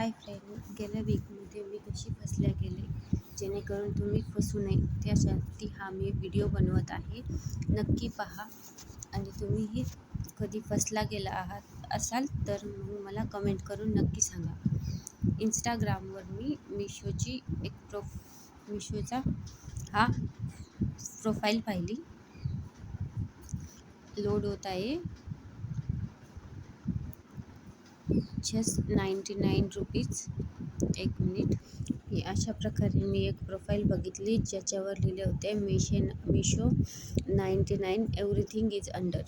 Hi friend, गेल्या वीकमध्ये मी कशी फसल्या गेले जेणेकरून तुम्ही फसू नये त्यासाठी हा मी व्हिडिओ बनवत आहे. नक्की पहा आणि तुम्हीही कधी फसला गेला असाल तर मग मला कमेंट करून नक्की सांगा. इंस्टाग्रामवर मी मिशोचा हा प्रोफाईल पाहिली. लोड होत आहे. Just 99 rupees. एक मिनिट. अशा प्रकारे मी एक प्रोफाईल बघितली ज्याच्यावर लिहिले होते मिशो 99 एव्हरीथिंग इज अंडर.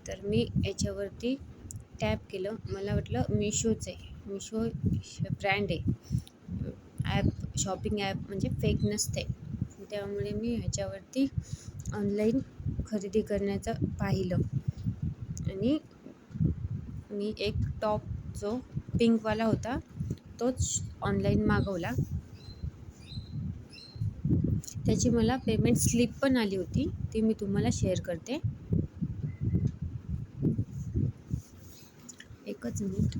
तर मी याच्यावरती टॅप केलं. मला वाटलं मिशोच आहे, मिशो ब्रँड आहे, ॲप शॉपिंग ॲप म्हणजे फेक नसते. त्यामुळे मी ह्याच्यावरती ऑनलाईन खरेदी करण्याचं पाहिलं आणि मी एक टॉप जो पिंकवाला होता तोच ऑनलाईन मागवला. त्याची मला पेमेंट स्लिप पण आली होती, ती मी तुम्हाला शेअर करते. एकच मिनिट.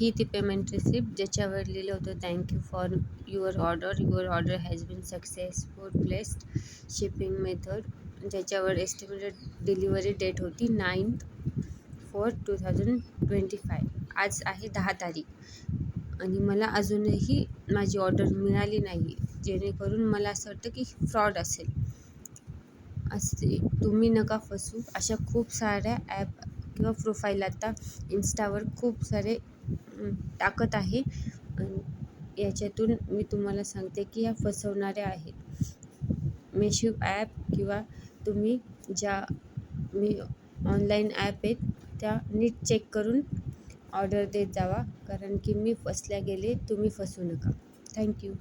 ही ती पेमेंट रिसिप्ट ज्याच्यावर लिहिलं होतं thank you for your order has been successful placed. Shipping method ज्याच्यावर एस्टिमेटेड डिलिव्हरी डेट होती 9/4/2025. आज आहे 10 तारीख आणि मला अजूनही माझी ऑर्डर मिळाली नाही, जेणेकरून मला असं वाटतं की फ्रॉड असेल. तुम्ही नका फसू. अशा खूप साऱ्या ॲप किंवा प्रोफाईल आता इन्स्टावर खूप सारे टाकत आहे. याच्यातून मी तुम्हाला सांगते की ह्या फसवणाऱ्या आहेत. मिशो ॲप किंवा तुम्ही ज्या ऑनलाईन ॲप आहेत त्या नीट चेक करून ऑर्डर देत जावा, कारण की मी फसल्या गेले. तुम्ही फसू नका. थँक्यू.